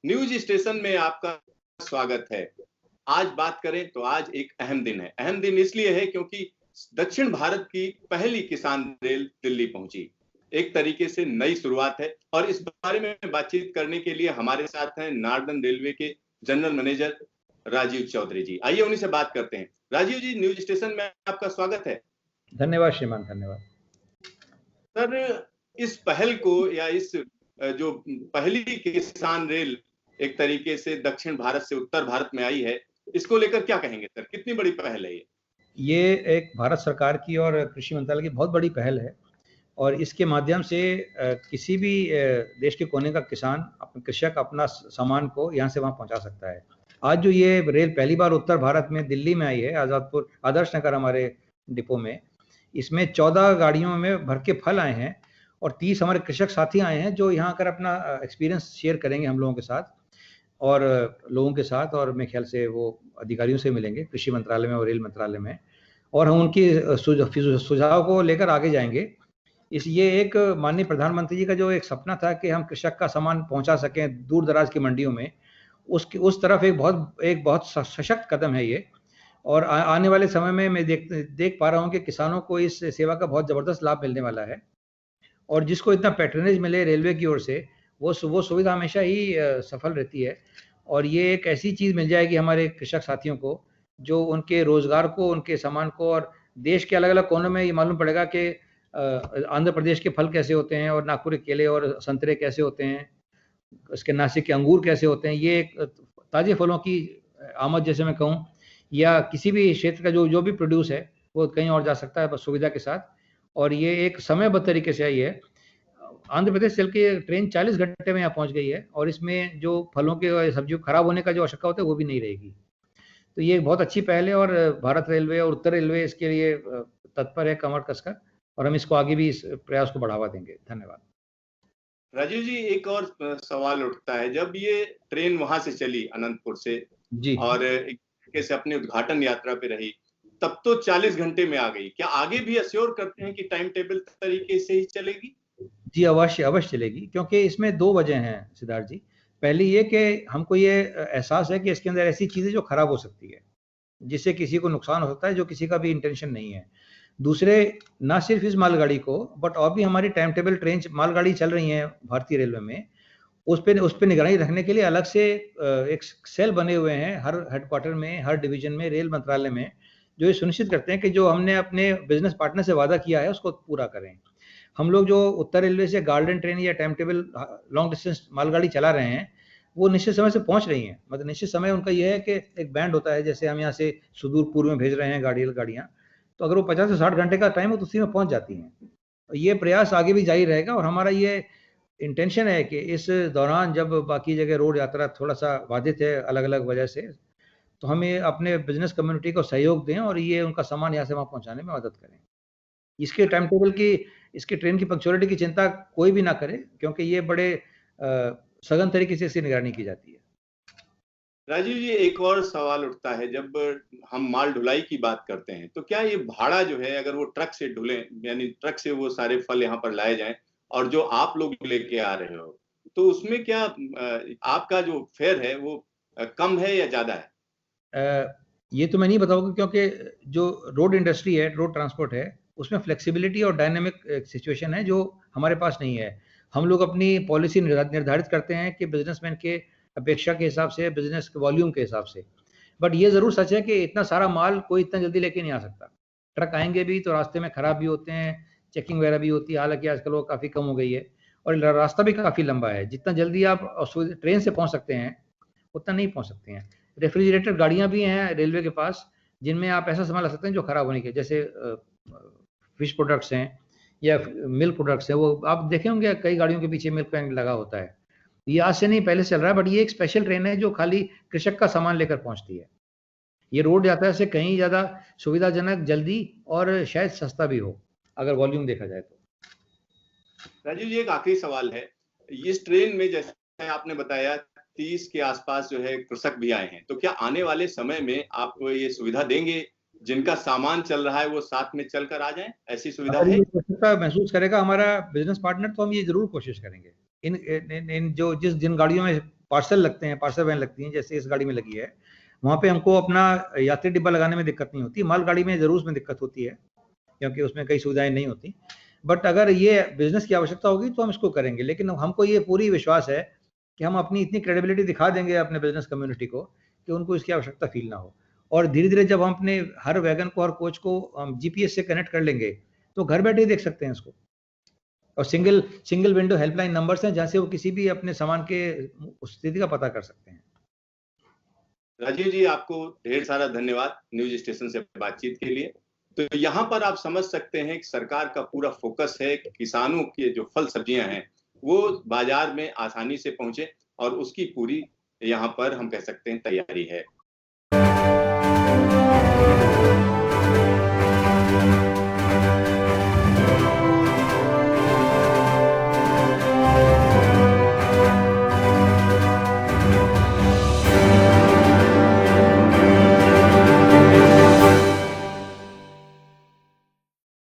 News station में आपका स्वागत है। आज बात करें तो आज एक अहम दिन है। अहम दिन इसलिए है क्योंकि दक्षिण भारत की पहली किसान रेल दिल्ली पहुंची। एक तरीके से नई शुरुआत है और इस बारे में बातचीत करने के लिए हमारे साथ हैं नार्दर्न रेलवे के जनरल मैनेजर राजीव चौधरी जी। आइए उन्हीं से बात करते हैं। राजीव जी, न्यूज स्टेशन में आपका स्वागत है। धन्यवाद श्रीमान, धन्यवाद सर। इस पहल को या इस जो पहली किसान रेल एक तरीके से दक्षिण भारत से उत्तर भारत में आई है, इसको लेकर क्या कहेंगे सर? कितनी बड़ी पहल है ये एक भारत सरकार की और कृषि मंत्रालय की बहुत बड़ी पहल है और इसके माध्यम से किसी भी देश के कोने का किसान, कृषक अपना सामान को यहाँ से वहाँ पहुँचा सकता है। आज जो ये रेल पहली बार उत्तर भारत में दिल्ली में आई है, आज़ादपुर आदर्श नगर हमारे डिपो में, इसमें 14 गाड़ियों में भर के फल आए हैं और 30 हमारे कृषक साथी आए हैं जो यहाँ आकर अपना एक्सपीरियंस शेयर करेंगे हम लोगों के साथ और लोगों के साथ, और मेरे ख्याल से वो अधिकारियों से मिलेंगे कृषि मंत्रालय में और रेल मंत्रालय में, और हम उनकी सुझाव को लेकर आगे जाएंगे। ये एक माननीय प्रधानमंत्री जी का जो एक सपना था कि हम कृषक का सामान पहुंचा सकें दूर दराज की मंडियों में, उस तरफ एक बहुत सशक्त कदम है ये। और आने वाले समय में मैं देख पा रहा हूँ कि किसानों को इस सेवा का बहुत ज़बरदस्त लाभ मिलने वाला है और जिसको इतना पैट्रनेज मिले रेलवे की ओर से, वो सुविधा हमेशा ही सफल रहती है। और ये एक ऐसी चीज़ मिल जाएगी हमारे कृषक साथियों को जो उनके रोजगार को, उनके सामान को, और देश के अलग अलग कोनों में ये मालूम पड़ेगा कि आंध्र प्रदेश के फल कैसे होते हैं और नागपुर के केले और संतरे कैसे होते हैं, इसके नासिक के अंगूर कैसे होते हैं। ये एक ताज़े फलों की आमद जैसे मैं कहूँ, या किसी भी क्षेत्र का जो भी प्रोड्यूस है वो कहीं और जा सकता है बस सुविधा के साथ। और ये एक समयबद्ध तरीके से आई है। आंध्र प्रदेश चल के ट्रेन 40 घंटे में यहाँ पहुँच गई है और इसमें जो फलों के सब्जियों खराब होने का जो आशंका होता है वो भी नहीं रहेगी। तो ये बहुत अच्छी पहल है और भारत रेलवे और उत्तर रेलवे इसके लिए तत्पर है कमर कसकर, और हम इसको आगे भी इस प्रयास को बढ़ावा देंगे। धन्यवाद। राजीव जी, एक और सवाल उठता है, जब ये ट्रेन वहां से चली अनंतपुर से जी, और एक तरीके से अपनी उद्घाटन यात्रा पे रही, तब तो 40 घंटे में आ गई। क्या आगे भी अश्योर करते हैं कि टाइम टेबल तरीके से ही चलेगी? जी अवश्य चलेगी, क्योंकि इसमें 2 वजह हैं सिद्धार्थ जी। पहली ये कि हमको ये एहसास है कि इसके अंदर ऐसी चीज़ें जो खराब हो सकती है, जिससे किसी को नुकसान हो सकता है, जो किसी का भी इंटेंशन नहीं है। दूसरे, ना सिर्फ इस मालगाड़ी को बट और भी हमारी टाइम टेबल ट्रेन मालगाड़ी चल रही हैं भारतीय रेलवे में, उस पे निगरानी रखने के लिए अलग से एक सेल बने हुए हैं हर हेडक्वार्टर में, हर डिवीजन में, रेल मंत्रालय में, जो ये सुनिश्चित करते हैं कि जो हमने अपने बिजनेस पार्टनर से वादा किया है उसको पूरा करें। हम लोग जो उत्तर रेलवे से गार्डन ट्रेन या टाइम टेबल लॉन्ग डिस्टेंस मालगाड़ी चला रहे हैं, वो निश्चित समय से पहुंच रही हैं। मतलब निश्चित समय उनका ये है कि एक बैंड होता है, जैसे हम यहाँ से सुदूर पूर्व में भेज रहे हैं गाड़ियाँ, तो अगर वो 50 से 60 घंटे का टाइम हो तो उसी में पहुंच जाती हैं। ये प्रयास आगे भी जारी रहेगा और हमारा ये इंटेंशन है कि इस दौरान जब बाकी जगह रोड यात्रा थोड़ा सा बाधित है अलग अलग वजह से, तो हमें अपने बिजनेस कम्युनिटी को सहयोग दें और ये उनका सामान यहाँ से वहाँ पहुँचाने में मदद करें। इसके टाइम टेबल की, इसकी ट्रेन की पंक्चुअलिटी की चिंता कोई भी ना करे, क्योंकि ये बड़े सघन तरीके से इसकी निगरानी की जाती है। राजीव जी, एक और सवाल उठता है, जब हम माल ढुलाई की बात करते हैं तो क्या ये भाड़ा जो है, अगर वो ट्रक से ढुले, यानी ट्रक से वो सारे फल यहाँ पर लाए जाएं और जो आप लोग लेके आ रहे हो, तो उसमें क्या आपका जो फेयर है वो कम है या ज्यादा है? ये तो मैं नहीं बताऊंगा, क्योंकि जो रोड इंडस्ट्री है, रोड ट्रांसपोर्ट है, उसमें फ्लेक्सिबिलिटी और डायनेमिक सिचुएशन है जो हमारे पास नहीं है। हम लोग अपनी पॉलिसी निर्धारित करते हैं कि बिजनेसमैन के अपेक्षा के हिसाब से, बिजनेस के वॉल्यूम के हिसाब से। बट ये ज़रूर सच है कि इतना सारा माल कोई इतना जल्दी लेके नहीं आ सकता। ट्रक आएंगे भी तो रास्ते में खराब भी होते हैं, चेकिंग वगैरह भी होती है, हालांकि आजकल वो काफ़ी कम हो गई है और रास्ता भी काफ़ी लंबा है। जितना जल्दी आप ट्रेन से पहुँच सकते हैं उतना नहीं पहुँच सकते हैं। रेफ्रिजरेटर गाड़ियाँ भी हैं रेलवे के पास, जिनमें आप ऐसा सामान ला सकते हैं जो खराब होने के, जैसे फिश प्रोडक्ट्स हैं या मिल्क प्रोडक्ट्स हैं। वो आप देखे होंगे कई गाड़ियों के पीछे मिल्क टैंक लगा होता है। ये आज से नहीं, पहले से चल रहा है, बट ये एक स्पेशल ट्रेन है जो खाली कृषक का सामान लेकर पहुंचती है। ये रोड यात्रा से कहीं ज़्यादा सुविधाजनक, जल्दी और शायद सस्ता भी हो, अगर वॉल्यूम देखा जाए तो। राजीव जी, एक आखिरी सवाल है। इस ट्रेन में जैसे आपने बताया 30 के आसपास जो है कृषक भी आए हैं, तो क्या आने वाले समय में आप ये सुविधा देंगे, जिनका सामान चल रहा है वो साथ में चलकर आ जाएं? ऐसी सुविधा अगर है? ये आवश्यकता महसूस करेगा हमारा बिजनेस पार्टनर तो हम ये जरूर कोशिश करेंगे। इन जो जिन गाड़ियों में पार्सल लगते हैं, पार्सल वैन लगती हैं, जैसे इस गाड़ी में लगी है, वहाँ पे हमको अपना यात्री डिब्बा लगाने में दिक्कत नहीं होती। मालगाड़ी में जरूर उसमें दिक्कत होती है, क्योंकि उसमें कई सुविधाएं नहीं होती। बट अगर ये बिजनेस की आवश्यकता होगी तो हम इसको करेंगे, लेकिन हमको ये पूरी विश्वास है कि हम अपनी इतनी क्रेडिबिलिटी दिखा देंगे अपने बिजनेस कम्युनिटी को कि उनको इसकी आवश्यकता फील ना हो। और धीरे धीरे जब हम अपने हर वैगन को, हर कोच को जीपीएस से कनेक्ट कर लेंगे तो घर बैठे ही देख सकते हैं इसको। और सिंगल विंडो हेल्पलाइन नंबर्स हैं जहाँ से वो किसी भी अपने सामान के स्थिति का पता कर सकते हैं। राजीव जी, आपको ढेर सारा धन्यवाद न्यूज स्टेशन से बातचीत के लिए। तो यहाँ पर आप समझ सकते हैं कि सरकार का पूरा फोकस है कि किसानों के जो फल सब्जियां हैं वो बाजार में आसानी से पहुंचे, और उसकी पूरी यहाँ पर हम कह सकते हैं तैयारी है।